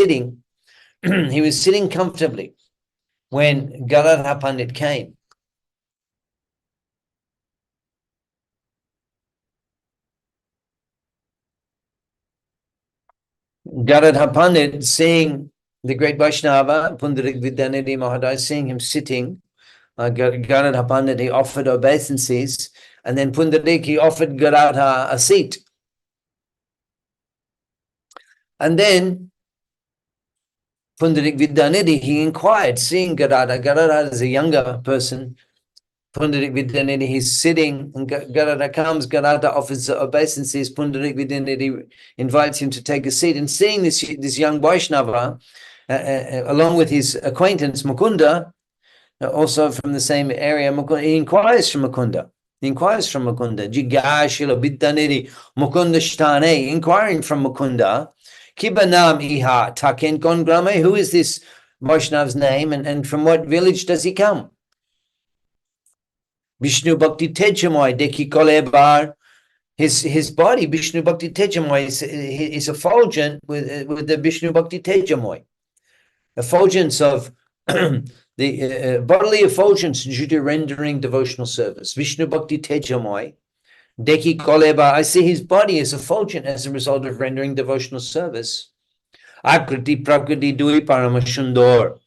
sitting comfortably when Gadadha Pandit came. Gadadha Pandit, seeing the great Vaishnava, Pundarik Vidyanidhi Mahadai, seeing him sitting, Gadadha Pandit, he offered obeisances, and then Pundarik, he offered Gadadha a seat. And then Pundarik Vidyanidhi, he inquired, seeing Gadadha is a younger person. Pundarik Vidyanidhi, he's sitting, and Gadadha comes, Gadadha offers obeisances, Pundarik Vidyanidhi invites him to take a seat, and seeing this young Vaishnava, along with his acquaintance Mukunda, also from the same area, he inquires from Mukunda. Jigashila Vidyanidhi Mukunda Shtane, inquiring from Mukunda, Kibanam Iha Taken Kongrame, who is this Vaishnava's name, and from what village does he come? Vishnu Bhakti Tejamoy Deki Kolebar, his body, Vishnu Bhakti Tejamoy, is effulgent with the Vishnu Bhakti Tejamoy. Effulgence of the bodily effulgence due to rendering devotional service. Vishnu Bhakti Tejamoy Deki Kolebar, I see his body is effulgent as a result of rendering devotional service. Akriti Prakriti Dui Paramashundor.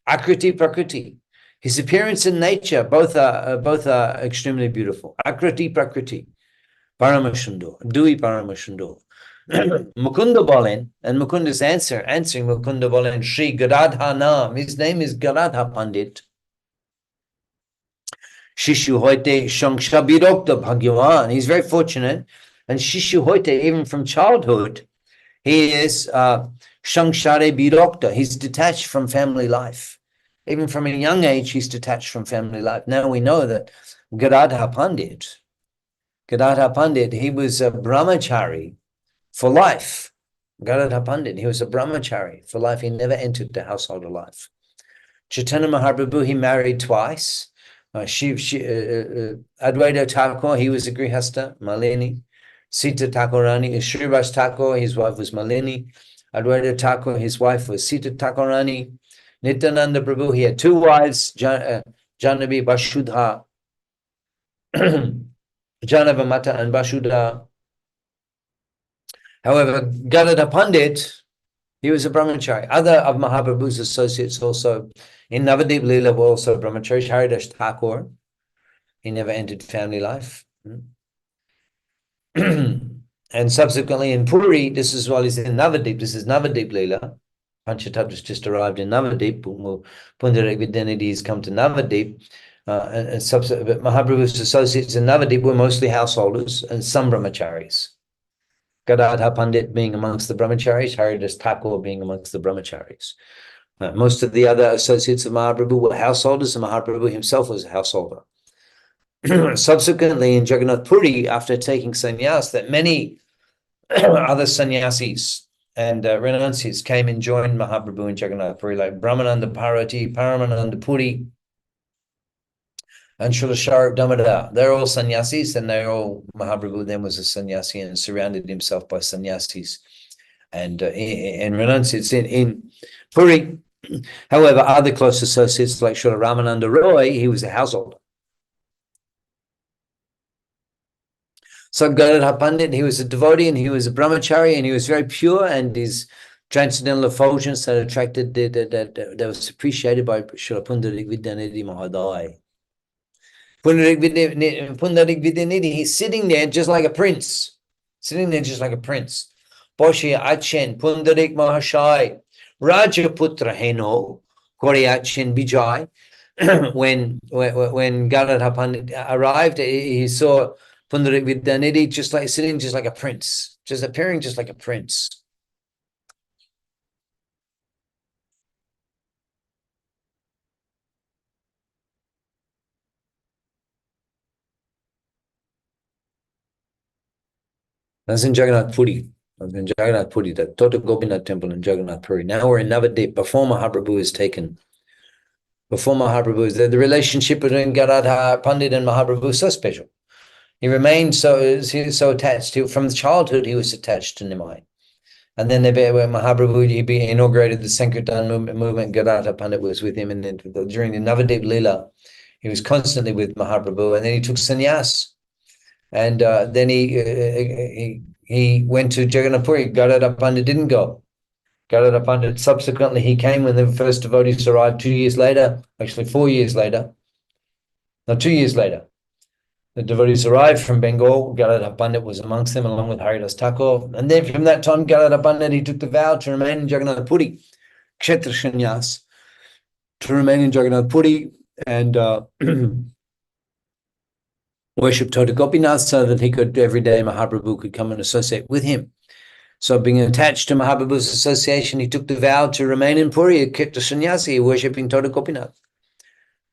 Akriti Prakriti. His appearance and nature both are extremely beautiful. Akriti Prakriti, Paramashundor, Dui Paramashundor. Mukunda Bolen, and Mukunda's answering Mukunda Bolen, Shri Gadadha Nam, his name is Gadadha Pandit. Shishu Hoite Shangsha Birokta Bhagyavan, he's very fortunate. And Shishu Hoite, even from childhood, he is Shangshare Birokta, he's detached from family life. Even from a young age, he's detached from family life. Now we know that Gadadha Pandit, he was a brahmachari for life. Gadadhar Pandit, he was a brahmachari for life. He never entered the household of life. Chaitanya Mahaprabhu, he married twice. Advaita Thakur, he was a grihastha, Malini. Sita Thakurani, Srivas Thakur, his wife was Malini. Advaita Thakur, his wife was Sita Thakurani. Nityananda Prabhu, he had two wives, Janavi Vasudha, Janavamata and Vasudha. However, Gadadhar Pandit, he was a brahmachari. Other of Mahaprabhu's associates also in Navadip Leela were also brahmacharis. Haridas Thakur, he never entered family life. And subsequently in Puri, this is while he's in Navadip, this is Navadip Leela. Panchatattvas just arrived in Navadip. Pundarik Vidyanidhi has come to Navadip. And Mahaprabhu's associates in Navadip were mostly householders and some brahmacharis. Gadadhar Pandit being amongst the brahmacharis, Haridas Thakur being amongst the brahmacharis. Most of the other associates of Mahaprabhu were householders, and Mahaprabhu himself was a householder. Subsequently, in Jagannath Puri, after taking sannyas, that many other sannyasis and renunciates came and joined Mahaprabhu in Jagannath Puri, like Brahmananda Parati, Paramananda Puri, and Srila Sharup Damodar. They're all sannyasis, and they're all, Mahaprabhu then was a sannyasi and surrounded himself by sannyasis and renunciates in Puri. However, other close associates like Srila Ramananda Roy, he was a householder. So Gadadhar Pandit, he was a devotee and he was a brahmachari, and he was very pure, and his transcendental effulgence that attracted, that was appreciated by Srila Pundarik Vidyanidhi Mahadai. Pundarik Vidyanidhi, he's sitting there just like a prince. Boshi Achen, Pundarik Mahashai, Rajaputra Heno, Kori Achen Bijay. When Gadadhar Pandit arrived, he saw Pundarik Vidyanidhi sitting just like a prince, just appearing just like a prince. That's in Jagannath Puri. The Tota Gopinath temple in Jagannath Puri. Now we're in Navadip. Before Mahaprabhu is taken. The relationship between Gadadhar Pandit and Mahaprabhu is so special. He remained so attached. From childhood, he was attached to Nimai. And then when Mahaprabhu he inaugurated the Sankirtan movement, Gadadhar Pandit was with him. And then during the Navadip Leela, he was constantly with Mahaprabhu. And then he took sannyas. And then he went to Jagannath Puri. Gadadhar Pandit didn't go. Gadadhar Pandit, subsequently, he came when the first devotees arrived 2 years later, actually 4 years later. No, 2 years later. The devotees arrived from Bengal. Gadadhar Pandit was amongst them, along with Haridas Thakur. And then from that time, Gadadhar Pandit, he took the vow to remain in Jagannath Puri, Kshetra Sannyas, to remain in Jagannath Puri and worship Tota Gopinath, so that he could, every day Mahaprabhu could come and associate with him. So being attached to Mahaprabhu's association, he took the vow to remain in Puri, Kshetra Sannyasi, worshipping Tota Gopinath.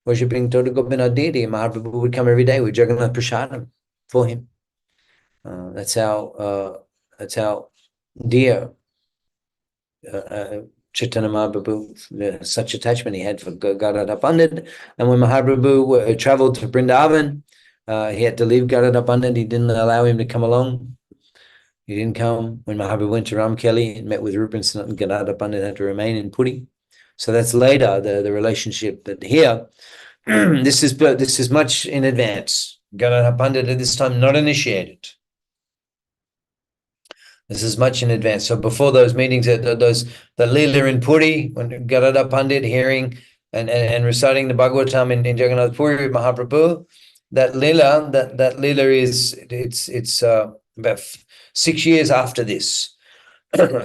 Worshipping Tota Gopinath deity. Mahaprabhu would come every day with Jagannath Prasadam for him. That's how dear Chaitanya Mahaprabhu, such attachment he had for Gadadhar Pandit. And when Mahaprabhu traveled to Vrindavan, he had to leave Gadadhar Pandit. He didn't allow him to come along. He didn't come. When Mahaprabhu went to Ramkeli and met with Rupa and Sanatan, Gadadhar Pandit had to remain in Puri. So that's later, the relationship. But here, this is much in advance. Gadadhar Pandit at this time not initiated. This is much in advance. So before those meetings, the Leela in Puri, when Gadadhar Pandit hearing and reciting the Bhagavatam in Jagannath Puri with Mahaprabhu, that Leela is about 6 years after this.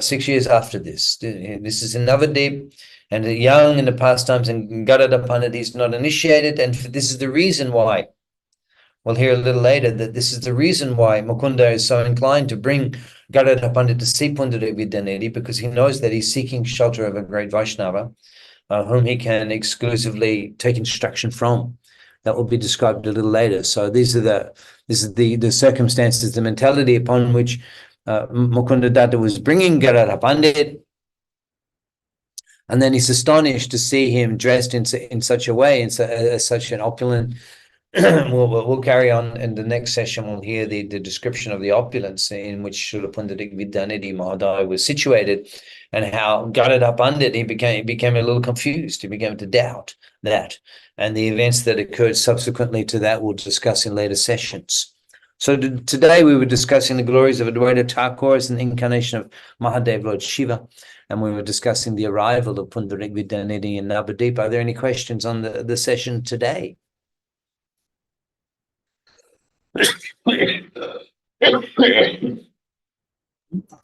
6 years after this. This is in Navadip, and young in the pastimes, and Gadadhar Pandit is not initiated, and this is the reason why. We'll hear a little later that this is the reason why Mukunda is so inclined to bring Gadadhar Pandit to see Pundarik Vidyanidhi, because he knows that he's seeking shelter of a great Vaishnava, whom he can exclusively take instruction from. That will be described a little later. So this is the circumstances, the mentality upon which Mukunda Datta was bringing Gadadhar Pandit, and then he's astonished to see him dressed in such a way, in such an opulent. We'll carry on in the next session. We'll hear the description of the opulence in which Srila Pundarik Vidyanidhi Mahodaya was situated, and how Gadadhar Pandit, he became a little confused. He began to doubt that, and the events that occurred subsequently to that we'll discuss in later sessions. So today we were discussing the glories of Gita Course and the incarnation of Mahadev, Lord Shiva, and we were discussing the arrival of Pundarik Vidyanidhi in Navadip. Are there any questions on the session today? Hare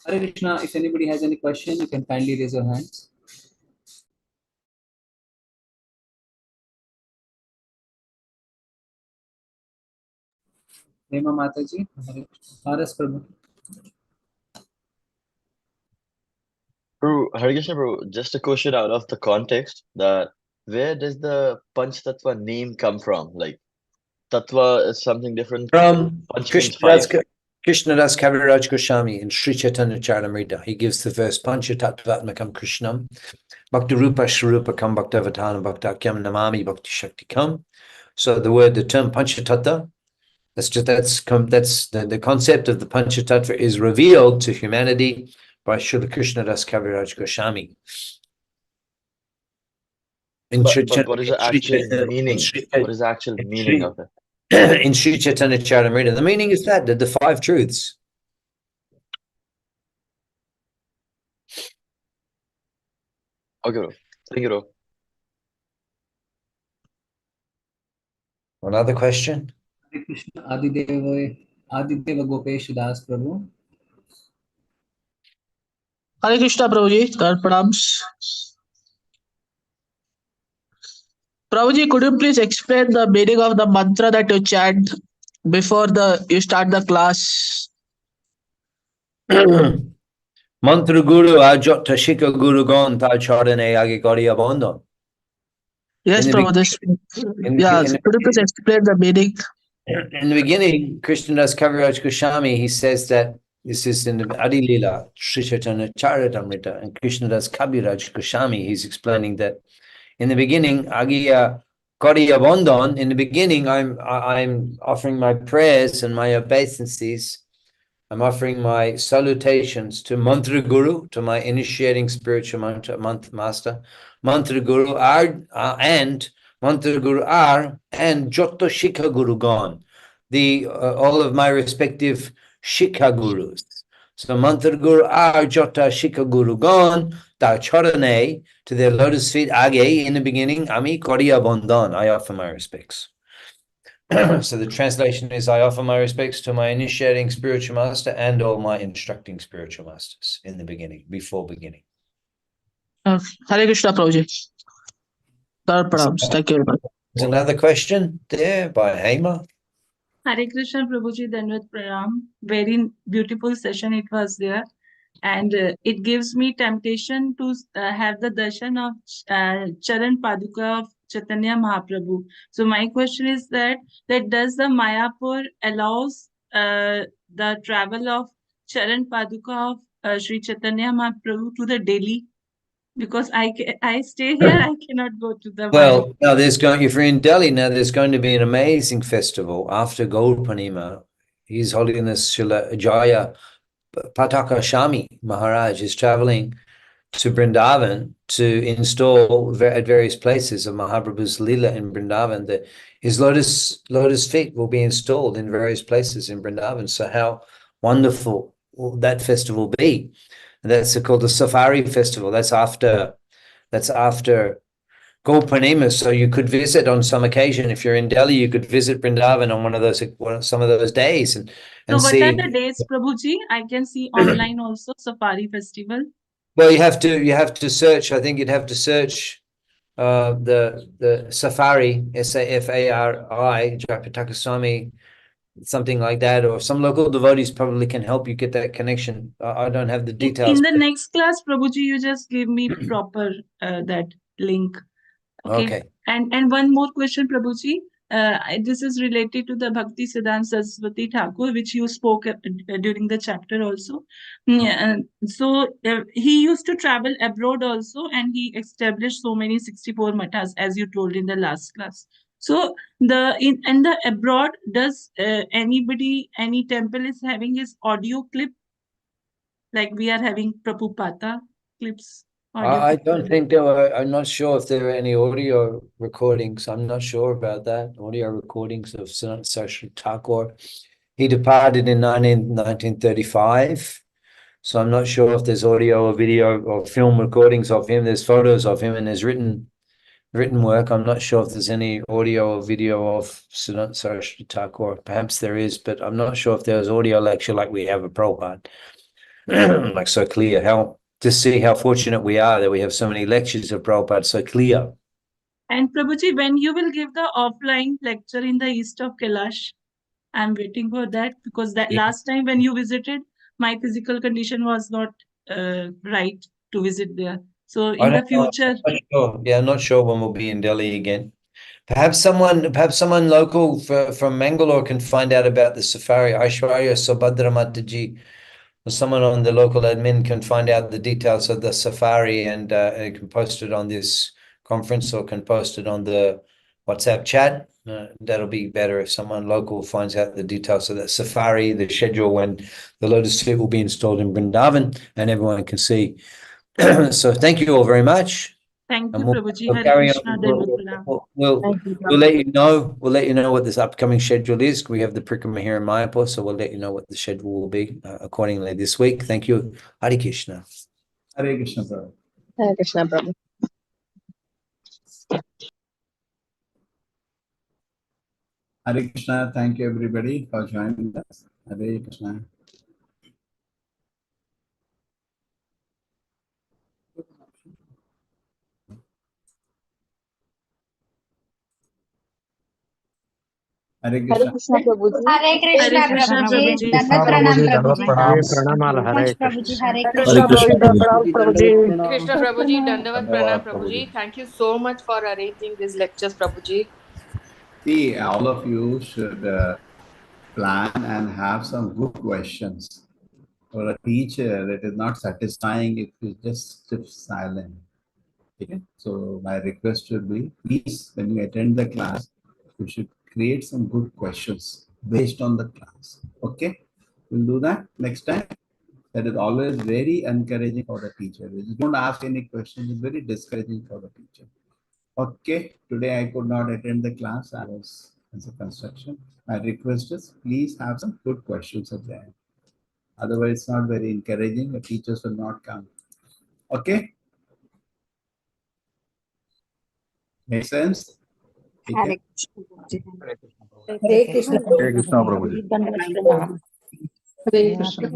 Krishna, if anybody has any question, you can kindly raise your hands. Hema Mataji, Hare Prabhu. Hare Krishna, Prabhu, just a question out of the context, that where does the Panch Tattva name come from? Like, Tattva is something different. From Panch means five. Krishnadas Kaviraj Goswami in Sri Chaitanya Charitamrita. He gives the verse Pancha Tattvatmakam Krishnam Bhakti Rupa Shrupa Kam Bhaktavatana Bhaktakyam Namami Bhakti Shakti Kam. So the term Pancha Tattva, that's the concept of the Pancha Tattva is revealed to humanity by Srila Krishnadas Kaviraj Goswami. But what is the actual meaning? What is the actual meaning of it? In Sri Chaitanya Charitamrita, the meaning is that the five truths. Okay, bro. Thank you, bro. Another question? Hare Krishna, Adideva Gopesh Das Prabhu. Hare Krishna, Prabhuji. Pranams. Prabhuji, could you please explain the meaning of the mantra that you chant before you start the class? Mantra Guru Ajot Tashika Guru Gon Ta Charane Age Gaudiya Bandhan. Yes, Prabhu. Could you please explain the meaning? In the beginning, Krishnadas Kaviraj Goswami, he says that this is in the Adi Lila, Sri Chaitanya Charitamrita, and Krishnadas Kaviraj Goswami, he's explaining that in the beginning, Agiya Gaudiya Bandhan, in the beginning, I'm offering my prayers and my obeisances. I'm offering my salutations to Mantra Guru, to my initiating spiritual master, Mantra Guru and Mantra Guru and Jotto Shikha Guru Gan, all of my respective Shikha Gurus. So Mantra Guru Jotta Shikha Guru Gan, Tar Charane, to their lotus feet, Age, in the beginning, Ami Gaudiya Bandhan, I offer my respects. So the translation is, I offer my respects to my initiating spiritual master and all my instructing spiritual masters in the beginning, before beginning. Hare Krishna, Prabhuji. Thank you very much. There's another question there by Hema. Hare Krishna, Prabhuji, Dandavat Pranam. Very beautiful session it was there. And it gives me temptation to have the darshan of Charan Paduka of Chaitanya Mahaprabhu. So my question is that does the Mayapur allows the travel of Charan Paduka of Sri Chaitanya Mahaprabhu to the Delhi? Because I stay here, I cannot go to the Well, Mayapur. now if you're in Delhi now, there's going to be an amazing festival after Gaur Purnima. His Holiness Srila Jaya Pataka Shami Maharaj is traveling to Vrindavan to install at various places of Mahaprabhu's Leela in Vrindavan. His lotus feet will be installed in various places in Vrindavan. So how wonderful will that festival be? And that's called the Safari Festival. That's after Gaur Purnima. So you could visit on some occasion. If you're in Delhi, you could visit Vrindavan on some of those days and So see. what are the days, Prabhuji? I can see online also Safari Festival. Well, you have to search. I think you'd have to search the Safari, Safari, Japataka Swami, something like that, or some local devotees probably can help you get that connection. I don't have the details. In the next class, Prabhuji, you just give me proper that link. Okay. And one more question, Prabhuji. this is related to the Bhakti Siddhanta Saraswati Thakur, which you spoke during the chapter also. So he used to travel abroad also, and he established so many 64 mathas, as you told in the last class. So in the abroad, does any temple is having his audio clip, like we are having Prabhupada clips? I don't think there were, I'm not sure if there were any audio recordings. I'm not sure about that. Audio recordings of Saraswati Thakur. He departed in 1935. So I'm not sure if there's audio or video or film recordings of him. There's photos of him and there's written work. I'm not sure if there's any audio or video of Saraswati Thakur. Perhaps there is, but I'm not sure if there's audio lecture like we have a Prabhupada. Like so clear. To see how fortunate we are that we have so many lectures of Prabhupada so clear. And Prabhuji, when you will give the offline lecture in the east of Kailash, I'm waiting for that, because that last time when you visited, my physical condition was not right to visit there. So in the future, I'm not sure when we'll be in Delhi again. Perhaps someone local from Mangalore can find out about the safari. Aishwarya Subhadra Mataji, or someone on the local admin can find out the details of the safari and can post it on this conference or can post it on the WhatsApp chat. That'll be better if someone local finds out the details of that safari, the schedule when the lotus feet will be installed in Vrindavan, and everyone can see. So thank you all very much. thank you, And Prabhuji. we'll Hare carry Krishna, on. Dandavat Pranam. We'll let you know. We'll let you know what this upcoming schedule is. We have the Prikrama here in Mayapur, so we'll let you know what the schedule will be accordingly this week. Thank you. Hare Krishna. Hare Krishna, Prabhu. Hare Krishna, Prabhu. Hare Krishna. Thank you, everybody, for joining us. Hare Krishna. Hare Hare Krishna. Krishna, Prabhuji. Hare Krishna, Hare Krishna, Prabhuji. Prabhuji. Dandavat Pranam, Prabhuji. Pranamal, Hare Much, Krishna. Prabhuji. Hare Hare Krishna. Krishna, Prabhuji. Krishna Prabhuji, Dandavat Pranam Prabhuji. Prabhuji. Thank you so much for arranging these lectures, Prabhuji. See, all of you should plan and have some good questions. For a teacher, it is not satisfying if you just sit silent. Okay? So my request should be, please, when you attend the class, you should create some good questions based on the class. Okay? We'll do that next time. That is always very encouraging for the teacher. If you don't ask any questions, it's very discouraging for the teacher. Okay, today I could not attend the class. I was as a construction. My request is please have some good questions at the end. Otherwise, it's not very encouraging. The teachers will not come. Okay? Make sense? Hare Hare Krishna, Prabhuji. Krishna. Hare Krishna.